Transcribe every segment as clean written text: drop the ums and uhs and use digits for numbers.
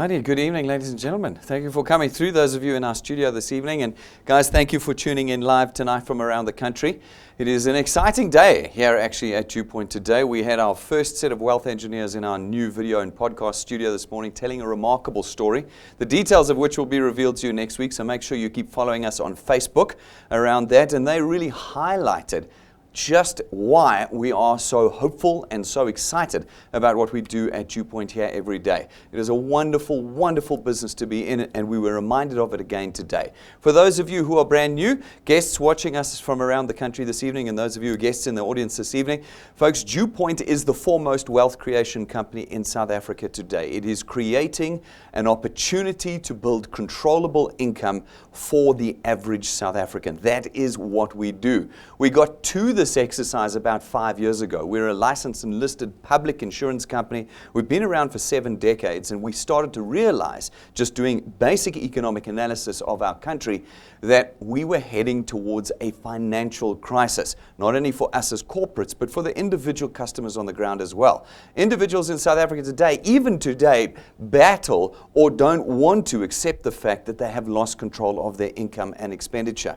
Alrighty, good evening, ladies and gentlemen. Thank you for coming through, those of you in our studio this evening. And guys, thank you for tuning in live tonight from around the country. It is an exciting day here actually at DuePoint today. We had our first set of wealth engineers in our new video and podcast studio this morning telling a remarkable story, the details of which will be revealed to you next week. So make sure you keep following us on Facebook around that. And they really highlighted just why we are so hopeful and so excited about what we do at DuePoint here every day. It is a wonderful, wonderful business to be in, and we were reminded of it again today. For those of you who are brand new, guests watching us from around the country this evening, and those of you who are guests in the audience this evening, folks, DuePoint is the foremost wealth creation company in South Africa today. It is creating an opportunity to build controllable income for the average South African. That is what we do. We got to this exercise about 5 years ago. We're a licensed and listed public insurance company. We've been around for 7 decades, and we started to realize, just doing basic economic analysis of our country, that we were heading towards a financial crisis, not only for us as corporates, but for the individual customers on the ground as well. Individuals in South Africa today, even today, battle or don't want to accept the fact that they have lost control of their income and expenditure.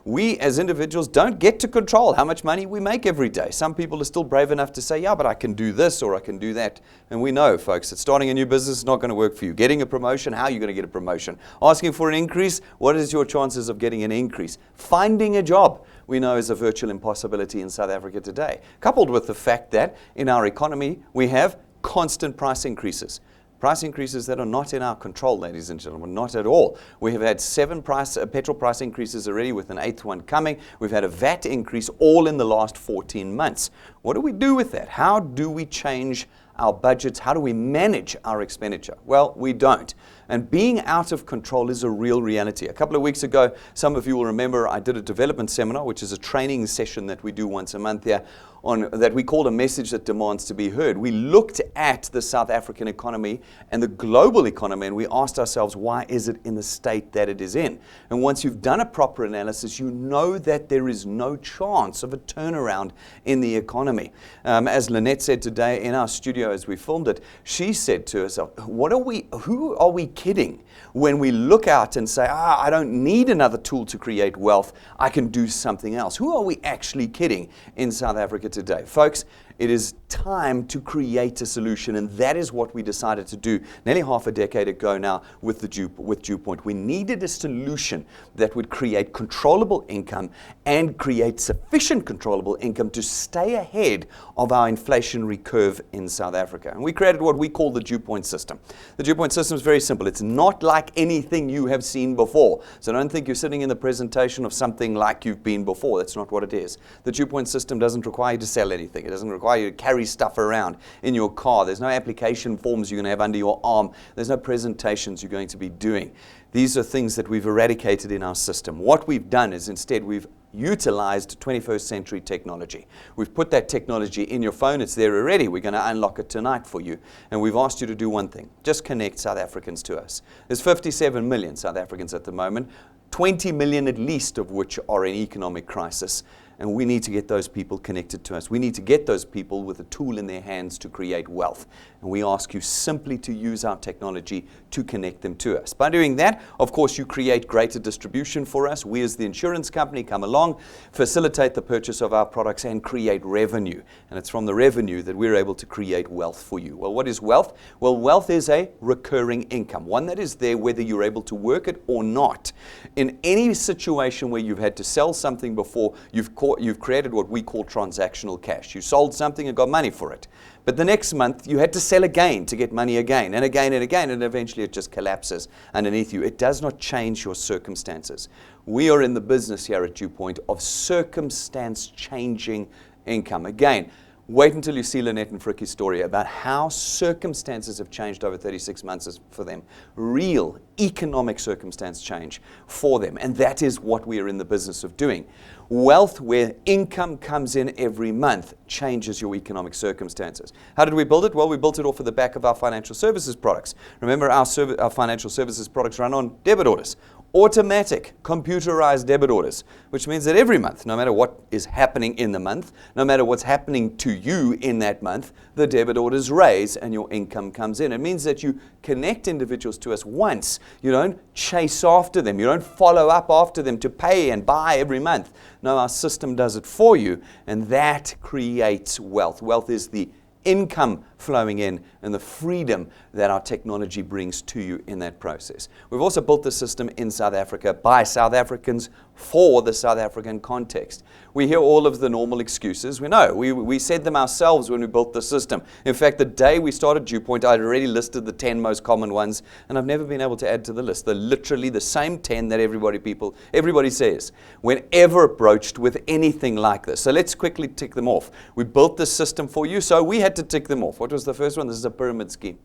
We as individuals don't get to control how much money we make every day. Some people are still brave enough to say, yeah, but I can do this or I can do that. And we know, folks, that starting a new business is not going to work for you. Getting a promotion, how are you going to get a promotion? Asking for an increase, what is your chances of getting an increase? Finding a job, we know, is a virtual impossibility in South Africa today. Coupled with the fact that in our economy, we have constant price increases. Price increases that are not in our control, ladies and gentlemen, not at all. We have had 7 petrol price increases already, with an 8th one coming. We've had a VAT increase all in the last 14 months. What do we do with that? How do we change our budgets? How do we manage our expenditure? Well, we don't. And being out of control is a real reality. A couple of weeks ago, some of you will remember I did a development seminar, which is a training session that we do once a month here, that we called A Message That Demands to Be Heard. We looked at the South African economy and the global economy, and we asked ourselves, why is it in the state that it is in? And once you've done a proper analysis, you know that there is no chance of a turnaround in the economy. As Lynette said today in our studio as we filmed it, she said to herself, who are we kidding when we look out and say, I don't need another tool to create wealth, I can do something else? Who are we actually kidding in South Africa today? Folks, it is time to create a solution, and that is what we decided to do nearly half a decade ago now with DuePoint. We needed a solution that would create controllable income and create sufficient controllable income to stay ahead of our inflationary curve in South Africa. And we created what we call the DuePoint system. The DuePoint system is very simple. It's not like anything you have seen before. So don't think you're sitting in the presentation of something like you've been before. That's not what it is. The DuePoint system doesn't require you to sell anything. It doesn't require you to carry stuff around in your car. There's no application forms you're going to have under your arm. There's no presentations you're going to be doing. These are things that we've eradicated in our system. What we've done is instead we've utilized 21st century technology. We've put that technology in your phone. It's there already. We're going to unlock it tonight for you. And we've asked you to do one thing. Just connect South Africans to us. There's 57 million South Africans at the moment, 20 million at least of which are in economic crisis. And we need to get those people connected to us. We need to get those people with a tool in their hands to create wealth. And we ask you simply to use our technology to connect them to us. By doing that, of course, you create greater distribution for us. We as the insurance company come along, facilitate the purchase of our products, and create revenue. And it's from the revenue that we're able to create wealth for you. Well, what is wealth? Well, wealth is a recurring income, one that is there whether you're able to work it or not. In any situation where you've had to sell something before, you've created what we call transactional cash. You sold something and got money for it. But the next month, you had to sell again to get money again, and again and again, and eventually it just collapses underneath you. It does not change your circumstances. We are in the business here at DuePoint of circumstance-changing income. Again, wait until you see Lynette and Fricky's story about how circumstances have changed over 36 months for them. Real economic circumstance change for them. And that is what we are in the business of doing. Wealth, where income comes in every month, changes your economic circumstances. How did we build it? Well, we built it off of the back of our financial services products. Remember, our financial services products run on debit orders. automatic computerized debit orders, which means that every month, no matter what is happening in the month, no matter what's happening to you in that month, the debit orders raise and your income comes in. It means that you connect individuals to us once. You don't chase after them. You don't follow up after them to pay and buy every month. No, our system does it for you, and that creates wealth. Wealth is the income flowing in and the freedom that our technology brings to you in that process. We've also built the system in South Africa by South Africans for the South African context. We hear all of the normal excuses. We know. We said them ourselves when we built the system. In fact, the day we started DuePoint, I'd already listed the 10 most common ones, and I've never been able to add to the list. They're literally the same 10 that everybody says whenever approached with anything like this. So let's quickly tick them off. We built this system for you, so we had to tick them off. What was the first one? This is a pyramid scheme.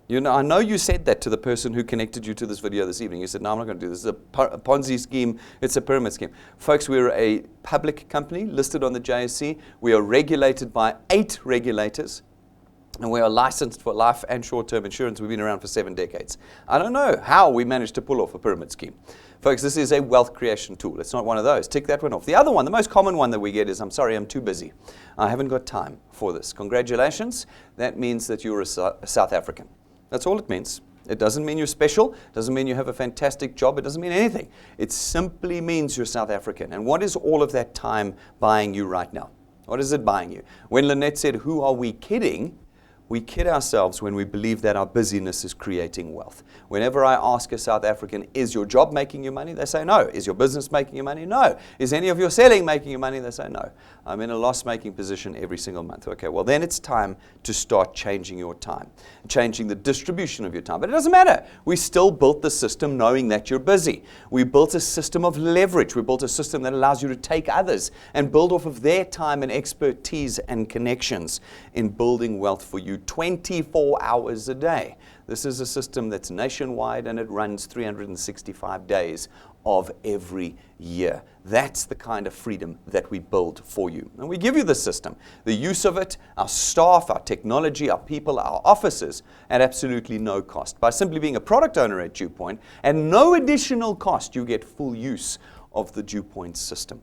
You know, I know you said that to the person who connected you to this video this evening. You said, no, I'm not going to do this. It's a Ponzi scheme. It's a pyramid scheme. Folks, we're a public company listed on the JSE. We are regulated by 8 regulators, and we are licensed for life and short-term insurance. We've been around for 7 decades. I don't know how we managed to pull off a pyramid scheme. Folks, this is a wealth creation tool. It's not one of those. Tick that one off. The other one, the most common one that we get is, I'm sorry, I'm too busy. I haven't got time for this. Congratulations. That means that you're a South African. That's all it means. It doesn't mean you're special. It doesn't mean you have a fantastic job. It doesn't mean anything. It simply means you're South African. And what is all of that time buying you right now? What is it buying you? When Lynette said, who are we kidding? We kid ourselves when we believe that our busyness is creating wealth. Whenever I ask a South African, is your job making you money? They say no. Is your business making you money? No. Is any of your selling making you money? They say no. I'm in a loss-making position every single month. Okay, well then it's time to start changing your time, changing the distribution of your time. But it doesn't matter. We still built the system knowing that you're busy. We built a system of leverage. We built a system that allows you to take others and build off of their time and expertise and connections in building wealth for you 24 hours a day. This is a system that's nationwide and it runs 365 days of every year. That's the kind of freedom that we build for you. And we give you the system, the use of it, our staff, our technology, our people, our offices at absolutely no cost. By simply being a product owner at DuePoint, at no additional cost, you get full use of the DuePoint system.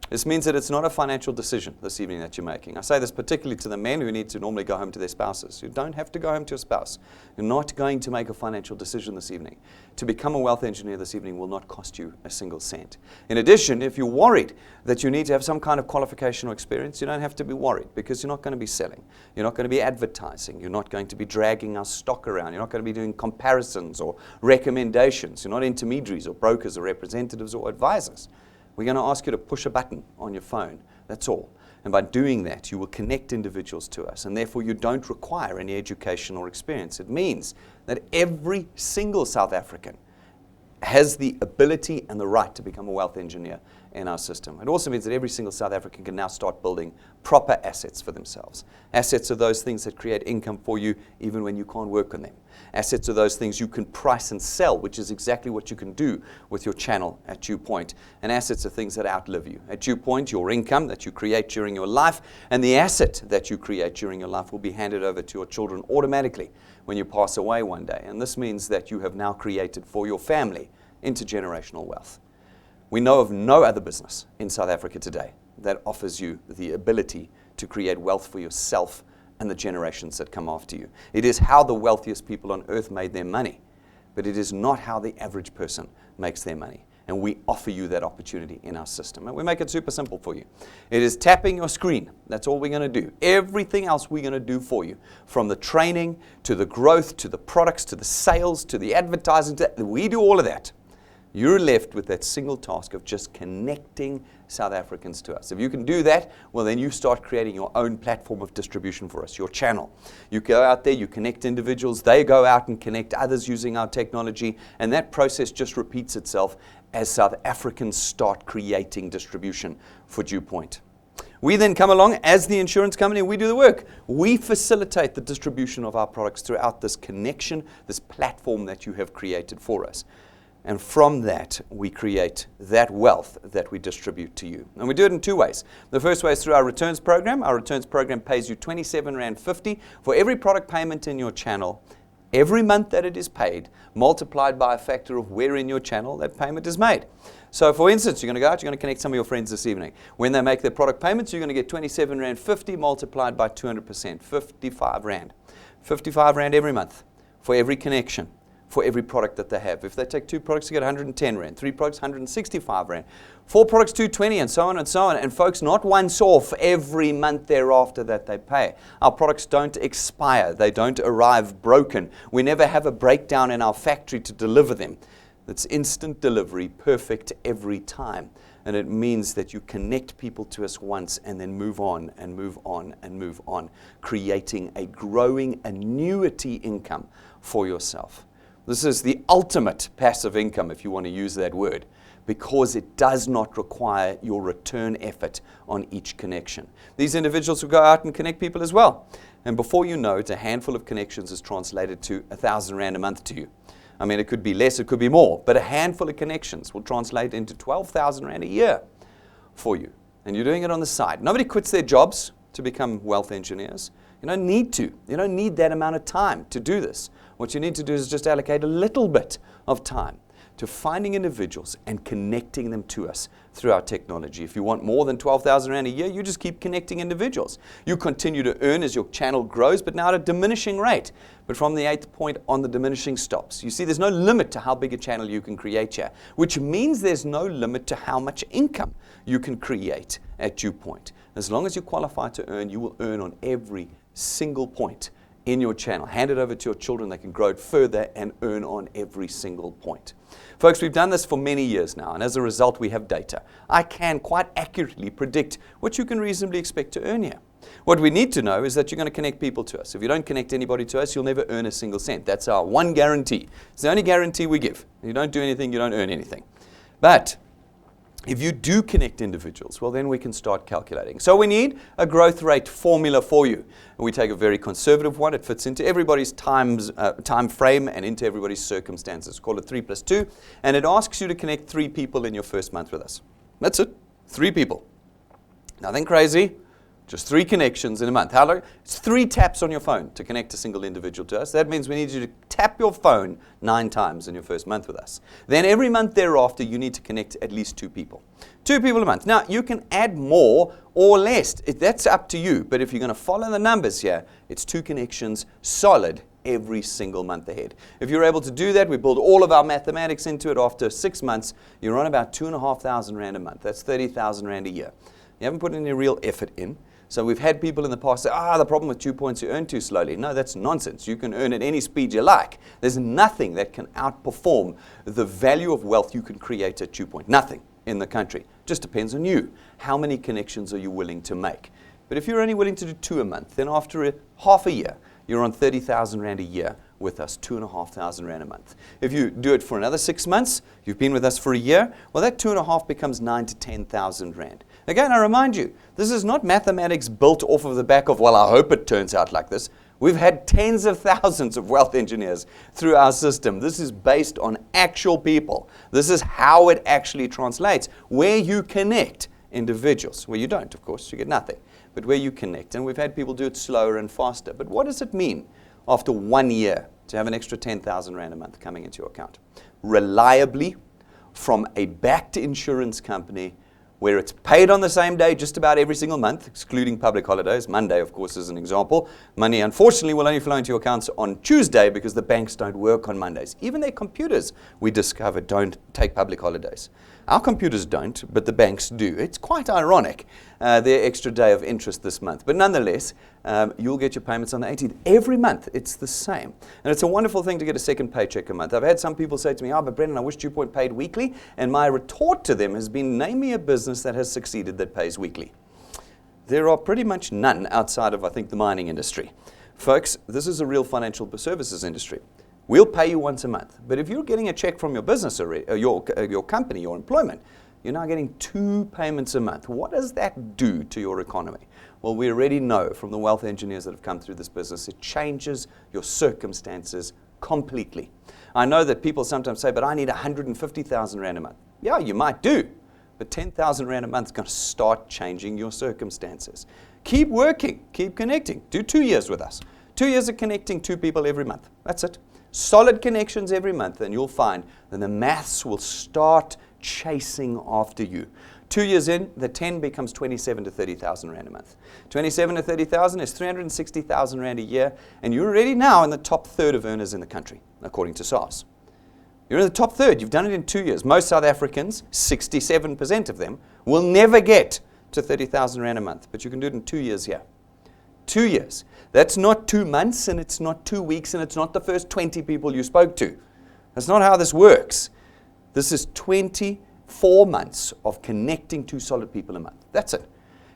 This means that it's not a financial decision this evening that you're making. I say this particularly to the men who need to normally go home to their spouses. You don't have to go home to your spouse. You're not going to make a financial decision this evening. To become a wealth engineer this evening will not cost you a single cent. In addition, if you're worried that you need to have some kind of qualification or experience, you don't have to be worried because you're not going to be selling. You're not going to be advertising. You're not going to be dragging our stock around. You're not going to be doing comparisons or recommendations. You're not intermediaries or brokers or representatives or advisors. We're going to ask you to push a button on your phone. That's all. And by doing that, you will connect individuals to us. And therefore, you don't require any education or experience. It means that every single South African has the ability and the right to become a wealth engineer in our system. It also means that every single South African can now start building proper assets for themselves. Assets are those things that create income for you even when you can't work on them. Assets are those things you can price and sell, which is exactly what you can do with your channel at DuePoint. And assets are things that outlive you. At DuePoint, your income that you create during your life and the asset that you create during your life will be handed over to your children automatically when you pass away one day. And this means that you have now created for your family intergenerational wealth. We know of no other business in South Africa today that offers you the ability to create wealth for yourself and the generations that come after you. It is how the wealthiest people on earth made their money, but it is not how the average person makes their money. And we offer you that opportunity in our system. And we make it super simple for you. It is tapping your screen. That's all we're going to do. Everything else we're going to do for you, from the training to the growth, to the products, to the sales, to the advertising, we do all of that. You're left with that single task of just connecting South Africans to us. If you can do that, well, then you start creating your own platform of distribution for us, your channel. You go out there, you connect individuals, they go out and connect others using our technology, and that process just repeats itself as South Africans start creating distribution for DuePoint. We then come along as the insurance company and we do the work. We facilitate the distribution of our products throughout this connection, this platform that you have created for us. And from that, we create that wealth that we distribute to you. And we do it in 2 ways. The first way is through our returns program. Our returns program pays you R27.50 for every product payment in your channel Every month that it is paid, multiplied by a factor of where in your channel that payment is made. So for instance, you're going to go out, you're going to connect some of your friends this evening. When they make their product payments, you're going to get 27 Rand 50 multiplied by 200%, 55 Rand. 55 Rand every month for every connection, for every product that they have. If they take 2 products, you get 110 Rand, 3 products, 165 Rand, 4 products, 220, and so on and so on. And folks, not once off every month thereafter that they pay. Our products don't expire. They don't arrive broken. We never have a breakdown in our factory to deliver them. It's instant delivery, perfect every time. And it means that you connect people to us once and then move on and move on and move on, creating a growing annuity income for yourself. This is the ultimate passive income, if you want to use that word, because it does not require your return effort on each connection. These individuals will go out and connect people as well. And before you know it, a handful of connections is translated to 1,000 Rand a month to you. I mean, it could be less, it could be more, but a handful of connections will translate into 12,000 Rand a year for you. And you're doing it on the side. Nobody quits their jobs to become wealth engineers. You don't need to. You don't need that amount of time to do this. What you need to do is just allocate a little bit of time to finding individuals and connecting them to us through our technology. If you want more than 12,000 Rand a year, you just keep connecting individuals. You continue to earn as your channel grows, but now at a diminishing rate. But from the 8th point on, the diminishing stops. You see, there's no limit to how big a channel you can create here, which means there's no limit to how much income you can create at DuePoint. As long as you qualify to earn, you will earn on every single point in your channel. Hand it over to your children, they can grow it further and earn on every single point. Folks, we've done this for many years now, and as a result, we have data. I can quite accurately predict what you can reasonably expect to earn here. What we need to know is that you're going to connect people to us. If you don't connect anybody to us, you'll never earn a single cent. That's our one guarantee. It's the only guarantee we give. If you don't do anything, you don't earn anything. But if you do connect individuals, well, then we can start calculating. So we need a growth rate formula for you. We take a very conservative one. It fits into everybody's time frame and into everybody's circumstances. Call it 3 plus 2. And it asks you to connect 3 people in your first month with us. That's it. 3 people. Nothing crazy. Just 3 connections in a month. How long? It's 3 taps on your phone to connect a single individual to us. That means we need you to tap your phone 9 times in your first month with us. Then every month thereafter, you need to connect at least 2 people. 2 people a month. Now, you can add more or less. That's up to you. But if you're going to follow the numbers here, it's 2 connections solid every single month ahead. If you're able to do that, we build all of our mathematics into it. After 6 months, you're on about 2,500 Rand a month. That's 30,000 Rand a year. You haven't put any real effort in. So we've had people in the past say, the problem with DuePoint is you earn too slowly. No, that's nonsense. You can earn at any speed you like. There's nothing that can outperform the value of wealth you can create at DuePoint. Nothing in the country. Just depends on you. How many connections are you willing to make? But if you're only willing to do 2 a month, then after half a year, you're on 30,000 Rand a year with us, 2,500 Rand a month. If you do it for another 6 months, you've been with us for a year, well, that 2.5 becomes 9,000 to 10,000 Rand. Again, I remind you, this is not mathematics built off of the back of, well, I hope it turns out like this. We've had tens of thousands of wealth engineers through our system. This is based on actual people. This is how it actually translates. Where you connect individuals, where you don't, of course, you get nothing. But where you connect, and we've had people do it slower and faster. But what does it mean after 1 year to have an extra 10,000 Rand a month coming into your account? Reliably, from a backed insurance company, where it's paid on the same day just about every single month, excluding public holidays. Monday, of course, is an example. Money, unfortunately, will only flow into your accounts on Tuesday because the banks don't work on Mondays. Even their computers, we discovered, don't take public holidays. Our computers don't, but the banks do. It's quite ironic, their extra day of interest this month. But nonetheless, you'll get your payments on the 18th. Every month, it's the same. And it's a wonderful thing to get a second paycheck a month. I've had some people say to me, but Brendan, I wish DuePoint paid weekly. And my retort to them has been, name me a business that has succeeded that pays weekly. There are pretty much none outside of, I think, the mining industry. Folks, this is a real financial services industry. We'll pay you once a month. But if you're getting a check from your business or your company, your employment, you're now getting 2 payments a month. What does that do to your economy? Well, we already know from the wealth engineers that have come through this business, it changes your circumstances completely. I know that people sometimes say, but I need 150,000 Rand a month. Yeah, you might do. But 10,000 Rand a month is going to start changing your circumstances. Keep working. Keep connecting. Do 2 years with us. 2 years of connecting 2 people every month. That's it. Solid connections every month, and you'll find that the maths will start chasing after you. 2 years in, the 10 becomes 27 to 30,000 Rand a month. 27 to 30,000 is 360,000 Rand a year, and you're already now in the top third of earners in the country, according to SARS. You're in the top third. You've done it in 2 years. Most South Africans, 67% of them, will never get to 30,000 Rand a month, but you can do it in 2 years here. 2 years. That's not 2 months, and it's not 2 weeks, and it's not the first 20 people you spoke to. That's not how this works. This is 24 months of connecting 2 solid people a month. That's it.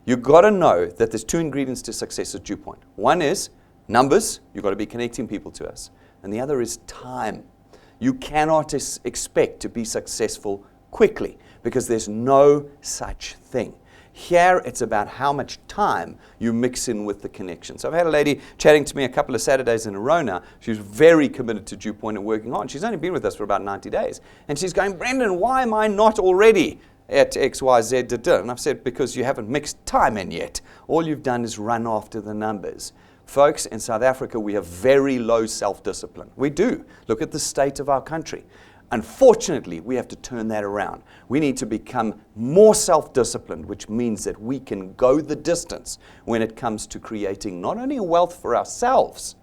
You've got to know that there's 2 ingredients to success at DuePoint. One is numbers. You've got to be connecting people to us. And the other is time. You cannot expect to be successful quickly because there's no such thing. Here, it's about how much time you mix in with the connection. So I've had a lady chatting to me a couple of Saturdays in a row now. She's very committed to DuePoint and working on. She's only been with us for about 90 days. And she's going, Brendan, why am I not already at XYZ? And I've said, because you haven't mixed time in yet. All you've done is run after the numbers. Folks, in South Africa, we have very low self-discipline. We do. Look at the state of our country. Unfortunately, we have to turn that around. We need to become more self-disciplined, which means that we can go the distance when it comes to creating not only wealth for ourselves,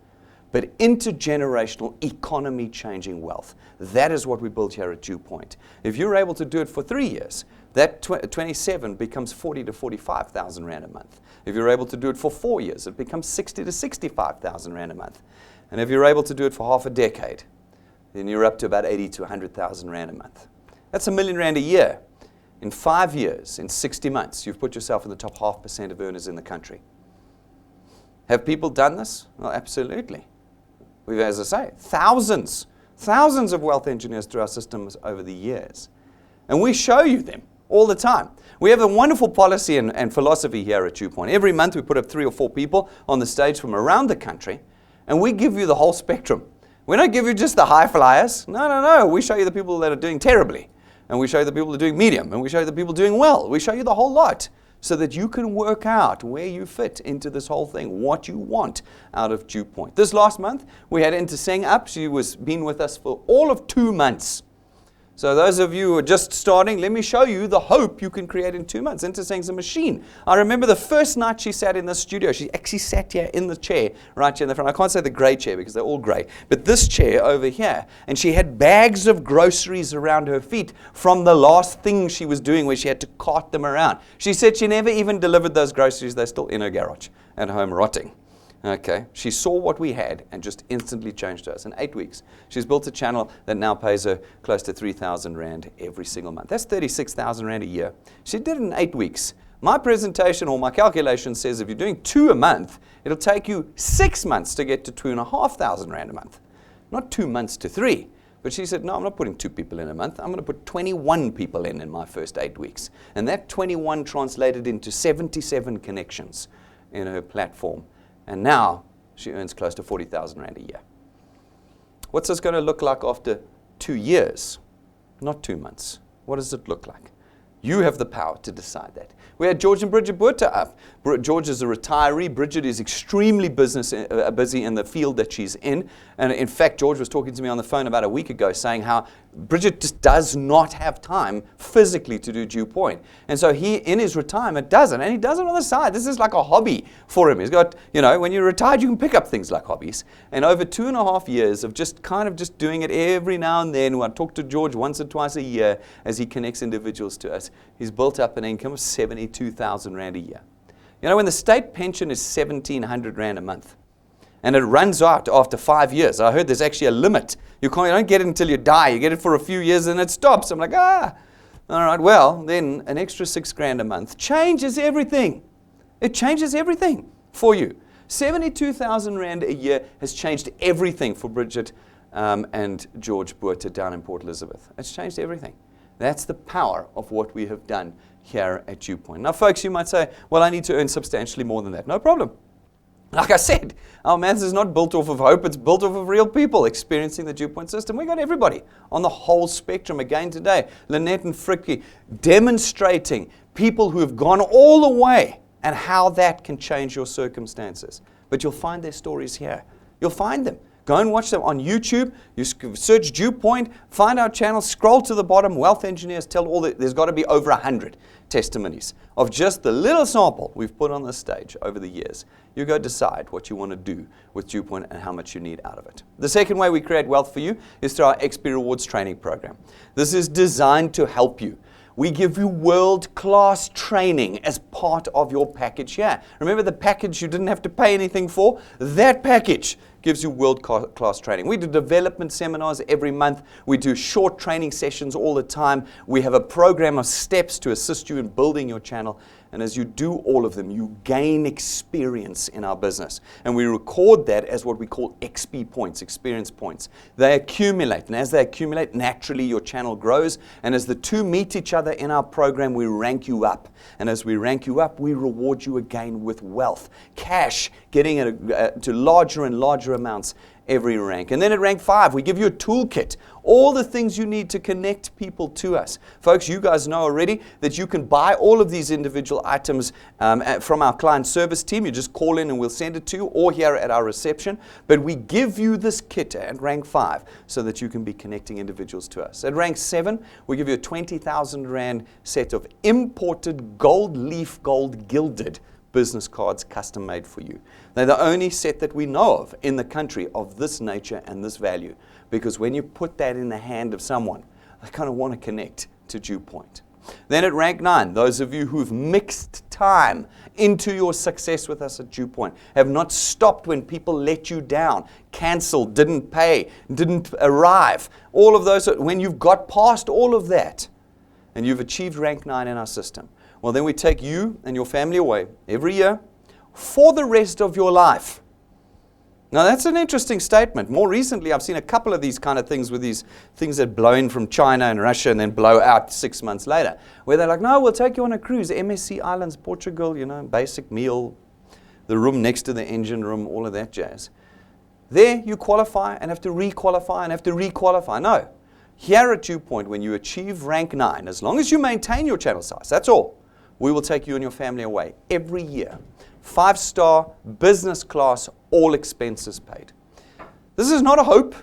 but intergenerational economy-changing wealth. That is what we built here at DuePoint. If you're able to do it for 3 years, that 27 becomes 40 to 45,000 Rand a month. If you're able to do it for 4 years, it becomes 60 to 65,000 Rand a month. And if you're able to do it for half a decade, then you're up to about 80 to 100,000 Rand a month. That's R1,000,000 a year. In 5 years, in 60 months, you've put yourself in the top 0.5% of earners in the country. Have people done this? Well, absolutely. We've, as I say, thousands of wealth engineers through our systems over the years. And we show you them all the time. We have a wonderful policy and philosophy here at DuePoint. Every month we put up 3 or 4 people on the stage from around the country, and we give you the whole spectrum. We don't give you just the high flyers. No. We show you the people that are doing terribly. And we show you the people that are doing medium. And we show you the people doing well. We show you the whole lot so that you can work out where you fit into this whole thing, what you want out of DuePoint. This last month, we had Interseng up. She was been with us for all of 2 months. So those of you who are just starting, let me show you the hope you can create in 2 months. Interseng's a machine. I remember the first night she sat in the studio, she actually sat here in the chair, right here in the front. I can't say the grey chair because they're all grey, but this chair over here. And she had bags of groceries around her feet from the last thing she was doing where she had to cart them around. She said she never even delivered those groceries. They're still in her garage at home rotting. Okay, she saw what we had and just instantly changed us. In 8 weeks, she's built a channel that now pays her close to 3,000 Rand every single month. That's 36,000 Rand a year. She did it in 8 weeks. My presentation or my calculation says if you're doing 2 a month, it'll take you 6 months to get to 2,500 Rand a month. Not 2 months to 3. But she said, no, I'm not putting 2 people in a month. I'm going to put 21 people in my first 8 weeks. And that 21 translated into 77 connections in her platform. And now she earns close to 40,000 Rand a year. What's this going to look like after 2 years? Not 2 months. What does it look like? You have the power to decide that. We had George and Bridget Botha up. George is a retiree. Bridget is extremely busy in the field that she's in. And in fact, George was talking to me on the phone about a week ago saying how Bridget just does not have time physically to do DuePoint. And so he, in his retirement, doesn't. And he does it on the side. This is like a hobby for him. He's got, when you're retired, you can pick up things like hobbies. And over 2.5 years of just doing it every now and then, I talk to George once or twice a year as he connects individuals to us, he's built up an income of 72,000 Rand a year. When the state pension is 1,700 Rand a month, and it runs out after 5 years. I heard there's actually a limit. You don't get it until you die. You get it for a few years and it stops. I'm like, all right, well, then an extra 6 grand a month changes everything. It changes everything for you. 72,000 Rand a year has changed everything for Bridget and George Botha down in Port Elizabeth. It's changed everything. That's the power of what we have done here at DuePoint. Now, folks, you might say, well, I need to earn substantially more than that. No problem. Like I said, our maths is not built off of hope, it's built off of real people experiencing the DuePoint system. We got everybody on the whole spectrum again today. Lynette and Frikkie demonstrating people who have gone all the way and how that can change your circumstances. but you'll find their stories here. You'll find them. Go and watch them on YouTube. You search DuePoint, find our channel, scroll to the bottom. Wealth engineers tell all that there's got to be over 100 testimonies of just the little sample we've put on this stage over the years. You go decide what you want to do with DuePoint and how much you need out of it. The second way we create wealth for you is through our XP Rewards training program. This is designed to help you. We give you world-class training as part of your package here. Remember the package you didn't have to pay anything for? That package gives you world-class training. We do development seminars every month. We do short training sessions all the time. We have a program of steps to assist you in building your channel. And as you do all of them, you gain experience in our business. And we record that as what we call XP points, experience points. They accumulate. And as they accumulate, naturally your channel grows. And as the two meet each other in our program, we rank you up. And as we rank you up, we reward you again with wealth, cash, getting it to larger and larger amounts every rank. And then at rank 5, we give you a toolkit, all the things you need to connect people to us. Folks, you guys know already that you can buy all of these individual items from our client service team. You just call in and we'll send it to you, or here at our reception. But we give you this kit at rank 5 so that you can be connecting individuals to us. At rank 7, we give you a 20,000 Rand set of imported gold leaf, gold gilded business cards custom made for you. They're the only set that we know of in the country of this nature and this value, because when you put that in the hand of someone, they kind of want to connect to DuePoint. Then at rank 9, those of you who've mixed time into your success with us at DuePoint, have not stopped when people let you down, canceled, didn't pay, didn't arrive, all of those, when you've got past all of that and you've achieved rank 9 in our system, well, then we take you and your family away every year for the rest of your life. Now, that's an interesting statement. More recently, I've seen a couple of these kind of things with these things that blow in from China and Russia and then blow out 6 months later, where they're like, no, we'll take you on a cruise, MSC Islands, Portugal, basic meal, the room next to the engine room, all of that jazz. There, you qualify and have to re-qualify and have to re-qualify. No. Here at DuePoint, when you achieve rank 9, as long as you maintain your channel size, that's all, we will take you and your family away every year. 5-star, business class, all expenses paid. This is not a hope.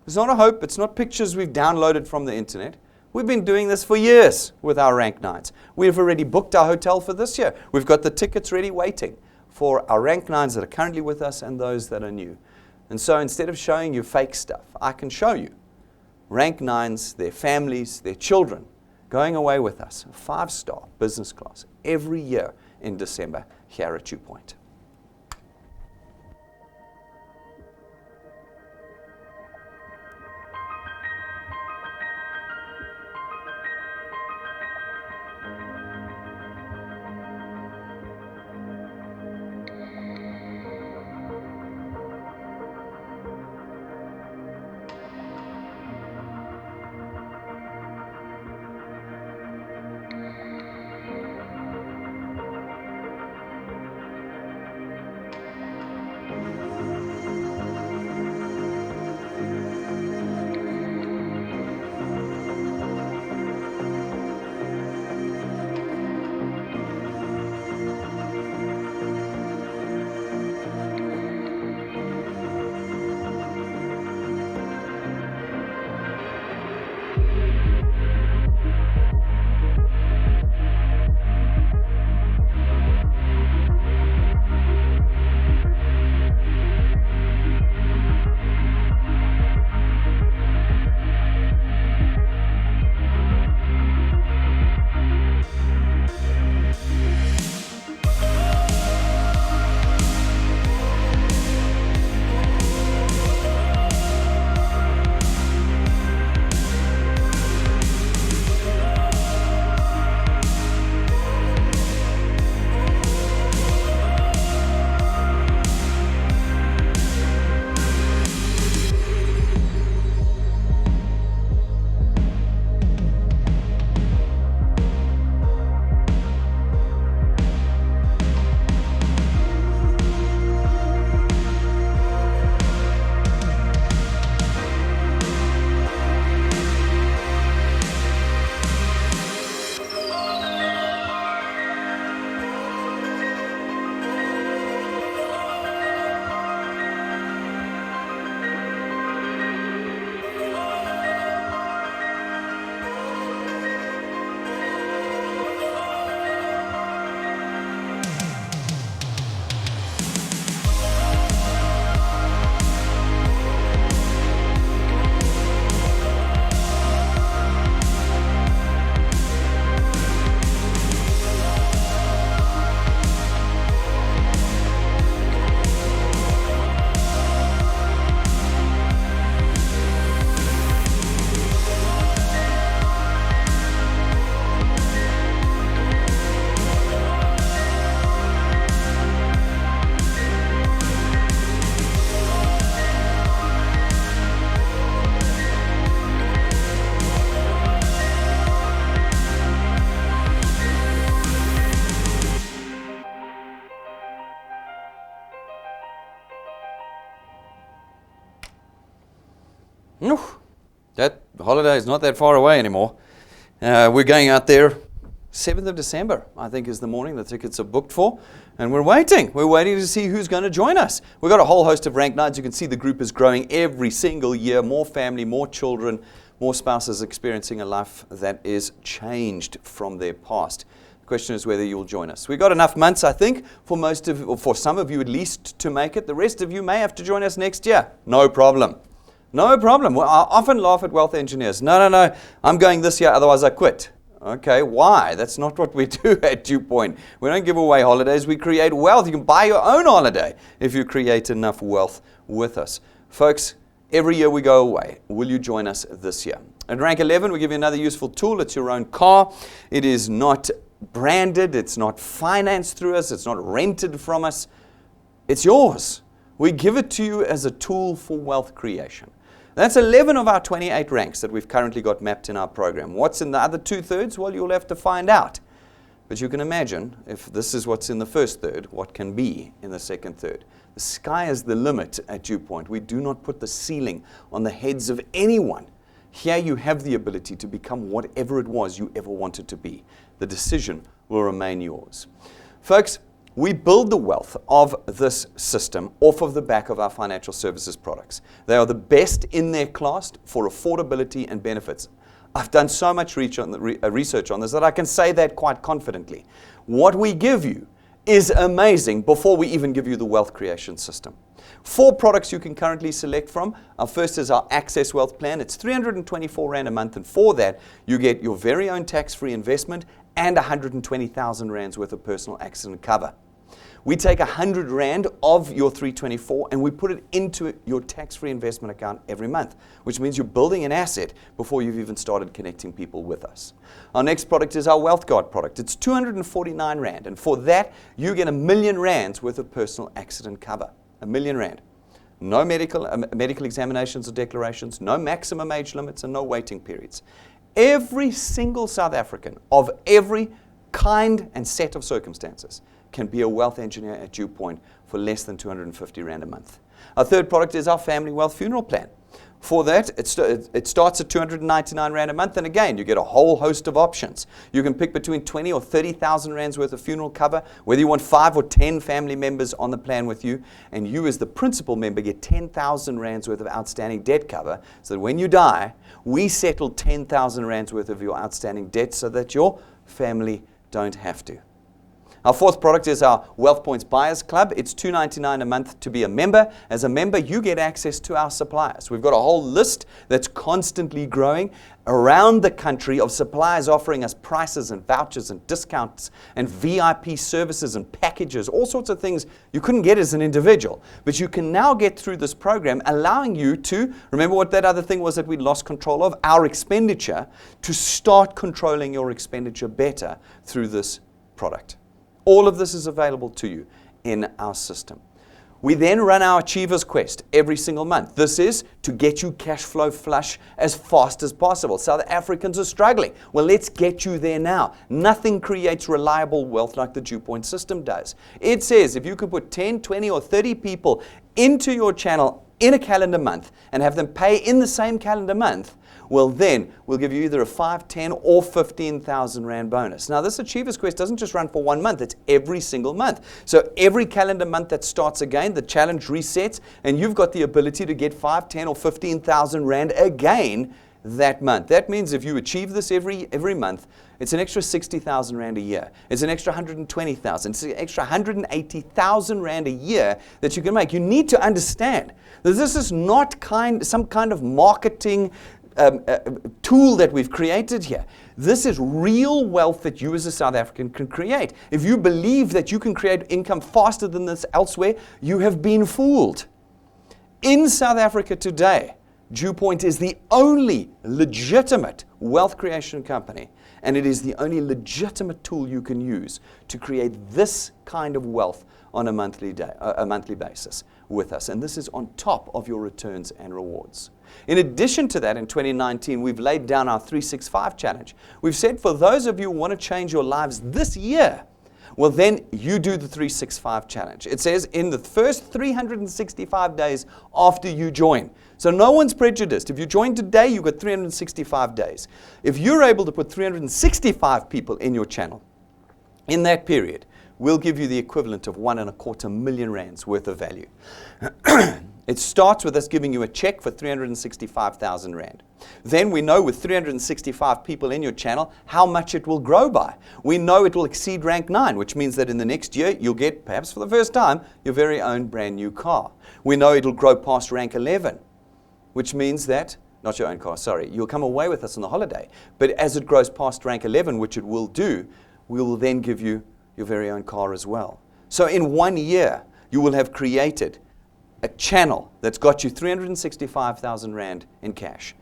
It's not a hope. It's not pictures we've downloaded from the internet. We've been doing this for years with our rank 9s. We've already booked our hotel for this year. We've got the tickets ready waiting for our rank 9s that are currently with us and those that are new. And so instead of showing you fake stuff, I can show you rank 9s, their families, their children, going away with us, 5-star business class, every year in December here at DuePoint. That holiday is not that far away anymore. We're going out there 7th of December, I think, is the morning the tickets are booked for. And we're waiting. We're waiting to see who's going to join us. We've got a whole host of ranked nights. You can see the group is growing every single year. More family, more children, more spouses experiencing a life that is changed from their past. The question is whether you'll join us. We've got enough months, I think, for some of you at least to make it. The rest of you may have to join us next year. No problem. No problem. Well, I often laugh at wealth engineers. No, I'm going this year, otherwise I quit. Okay, why? That's not what we do at DuePoint. We don't give away holidays, we create wealth. You can buy your own holiday if you create enough wealth with us. Folks, every year we go away. Will you join us this year? At rank 11, we give you another useful tool. It's your own car. It is not branded. It's not financed through us. It's not rented from us. It's yours. We give it to you as a tool for wealth creation. That's 11 of our 28 ranks that we've currently got mapped in our program. What's in the other 2/3? Well, you'll have to find out. But you can imagine, if this is what's in the first third, what can be in the second third. The sky is the limit at DuePoint. We do not put the ceiling on the heads of anyone. Here you have the ability to become whatever it was you ever wanted to be. The decision will remain yours. Folks, we build the wealth of this system off of the back of our financial services products. They are the best in their class for affordability and benefits. I've done so much research on this that I can say that quite confidently. What we give you is amazing before we even give you the wealth creation system. 4 products you can currently select from. Our first is our Access Wealth Plan. It's 324 Rand a month, and for that, you get your very own tax-free investment and 120,000 Rands worth of personal accident cover. We take 100 Rand of your 324 and we put it into your tax-free investment account every month, which means you're building an asset before you've even started connecting people with us. Our next product is our Wealth Guard product. It's 249 Rand, and for that, you get 1,000,000 Rands worth of personal accident cover. 1,000,000 Rand. No medical examinations or declarations, no maximum age limits, and no waiting periods. Every single South African of every kind and set of circumstances can be a wealth engineer at DuePoint for less than 250 Rand a month. Our third product is our Family Wealth Funeral Plan. For that, it starts at 299 Rand a month, and again, you get a whole host of options. You can pick between 20 or 30,000 Rands worth of funeral cover, whether you want 5 or 10 family members on the plan with you, and you as the principal member get 10,000 Rands worth of outstanding debt cover, so that when you die, we settle 10,000 Rands worth of your outstanding debt so that your family don't have to. Our fourth product is our Wealth Points Buyers Club. It's $2.99 a month to be a member. As a member, you get access to our suppliers. We've got a whole list that's constantly growing around the country of suppliers offering us prices and vouchers and discounts and VIP services and packages, all sorts of things you couldn't get as an individual. But you can now get through this program, allowing you to, remember what that other thing was that we lost control of? Our expenditure, to start controlling your expenditure better through this product. All of this is available to you in our system. We then run our Achievers Quest every single month. This is to get you cash flow flush as fast as possible. South Africans are struggling. Well, let's get you there now. Nothing creates reliable wealth like the DuePoint system does. It says if you can put 10, 20, or 30 people into your channel in a calendar month and have them pay in the same calendar month, well then we'll give you either a 5, 10, or 15,000 Rand bonus. Now this Achievers Quest doesn't just run for 1 month, it's every single month. So every calendar month that starts again, the challenge resets, and you've got the ability to get 5, 10, or 15,000 Rand again that month. That means if you achieve this every month, it's an extra 60,000 Rand a year. It's an extra 120,000. It's an extra 180,000 Rand a year that you can make. You need to understand that this is not some kind of marketing tool that we've created here. This is real wealth that you as a South African can create. If you believe that you can create income faster than this elsewhere, you have been fooled. In South Africa today, DuePoint is the only legitimate wealth creation company, and it is the only legitimate tool you can use to create this kind of wealth on a monthly basis with us. And this is on top of your returns and rewards. In addition to that, in 2019, we've laid down our 365 challenge. We've said for those of you who want to change your lives this year, well, then you do the 365 challenge. It says in the first 365 days after you join. So no one's prejudiced. If you join today, you've got 365 days. If you're able to put 365 people in your channel, in that period, we'll give you the equivalent of 1.25 million rands worth of value. It starts with us giving you a check for 365,000 rand. Then we know with 365 people in your channel how much it will grow by. We know it will exceed rank 9, which means that in the next year you'll get, perhaps for the first time, your very own brand new car. We know it'll grow past rank 11, which means that, not your own car, sorry, you'll come away with us on the holiday. But as it grows past rank 11, which it will do, we will then give you your very own car as well. So in 1 year, you will have created a channel that's got you 365,000 rand in cash.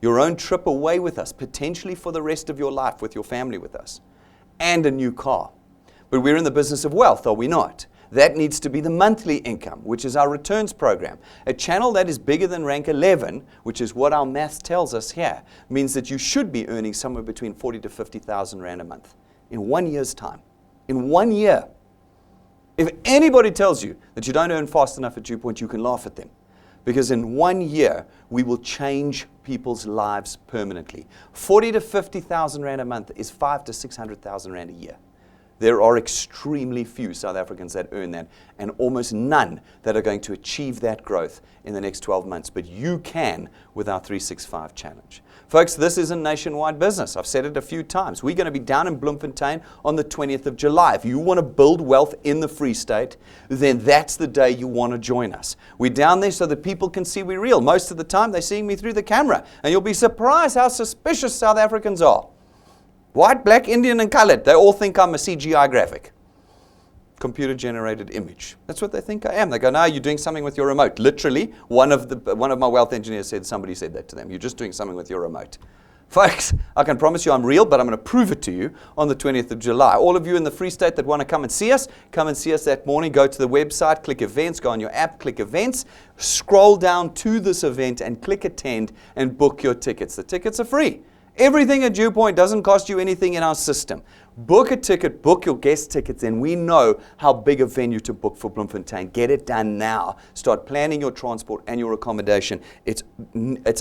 Your own trip away with us, potentially for the rest of your life with your family with us, and a new car. But we're in the business of wealth, are we not? That needs to be the monthly income, which is our returns program. A channel that is bigger than rank 11, which is what our math tells us here, means that you should be earning somewhere between 40 to 50,000 rand a month in 1 year's time. In 1 year. If anybody tells you that you don't earn fast enough at DuePoint, you can laugh at them. Because in 1 year, we will change people's lives permanently. 40 to 50,000 rand a month is 5 to 600,000 rand a year. There are extremely few South Africans that earn that, and almost none that are going to achieve that growth in the next 12 months. But you can with our 365 challenge. Folks, this is a nationwide business. I've said it a few times. We're going to be down in Bloemfontein on the 20th of July. If you want to build wealth in the Free State, then that's the day you want to join us. We're down there so that people can see we're real. Most of the time, they're seeing me through the camera. And you'll be surprised how suspicious South Africans are. White, black, Indian, and colored. They all think I'm a CGI graphic. Computer-generated image. That's what they think I am. They go, no, you're doing something with your remote. Literally, one of my wealth engineers said, somebody said that to them. You're just doing something with your remote. Folks, I can promise you I'm real, but I'm going to prove it to you on the 20th of July. All of you in the Free State that want to come and see us that morning. Go to the website, click events, go on your app, click events, scroll down to this event and click attend and book your tickets. The tickets are free. Everything at DuePoint doesn't cost you anything in our system. Book a ticket, book your guest tickets, and we know how big a venue to book for Bloemfontein. Get it done now. Start planning your transport and your accommodation. It's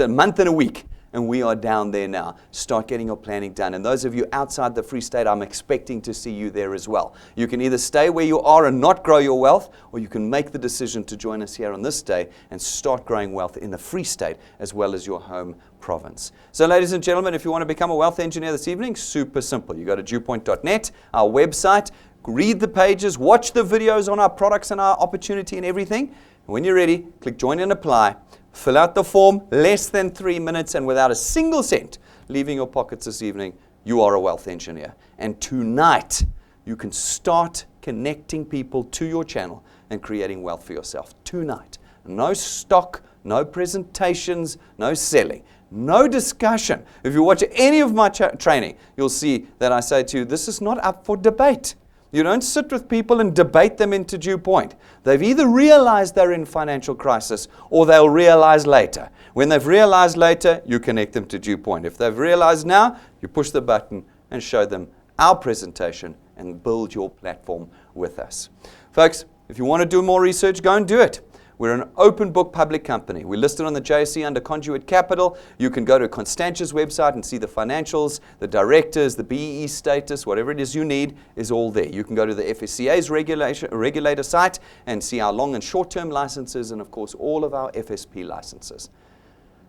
a month and a week, and we are down there now. Start getting your planning done. And those of you outside the Free State, I'm expecting to see you there as well. You can either stay where you are and not grow your wealth, or you can make the decision to join us here on this day and start growing wealth in the Free State as well as your home province. So ladies and gentlemen, if you want to become a wealth engineer this evening, super simple. You go to DuePoint.net, our website, read the pages, watch the videos on our products and our opportunity and everything. And when you're ready, click join and apply. Fill out the form, less than 3 minutes, and without a single cent leaving your pockets this evening, you are a wealth engineer. And tonight, you can start connecting people to your channel and creating wealth for yourself. Tonight. No stock, no presentations, no selling. No discussion. If you watch any of my training, you'll see that I say to you, this is not up for debate. You don't sit with people and debate them into DuePoint. They've either realized they're in financial crisis or they'll realize later. When they've realized later, you connect them to DuePoint. If they've realized now, you push the button and show them our presentation and build your platform with us. Folks, if you want to do more research, go and do it. We're an open book public company. We're listed on the JSE under Conduit Capital. You can go to Constantia's website and see the financials, the directors, the BEE status, whatever it is you need is all there. You can go to the FSCA's regulator site and see our long and short-term licenses and, of course, all of our FSP licenses.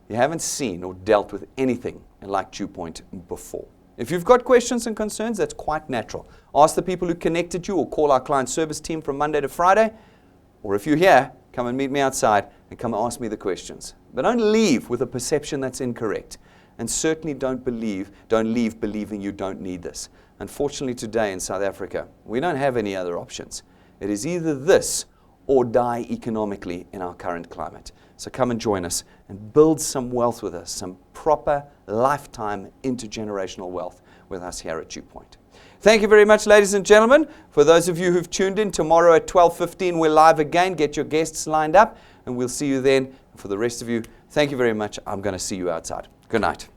You haven't seen or dealt with anything like DuePoint before. If you've got questions and concerns, that's quite natural. Ask the people who connected you or call our client service team from Monday to Friday. Or if you're here, come and meet me outside and come and ask me the questions. But don't leave with a perception that's incorrect. And certainly don't leave believing you don't need this. Unfortunately today in South Africa, we don't have any other options. It is either this or die economically in our current climate. So come and join us and build some wealth with us, some proper lifetime intergenerational wealth with us here at DuePoint. Thank you very much, ladies and gentlemen. For those of you who've tuned in, tomorrow at 12:15, we're live again. Get your guests lined up, and we'll see you then. For the rest of you, thank you very much. I'm going to see you outside. Good night.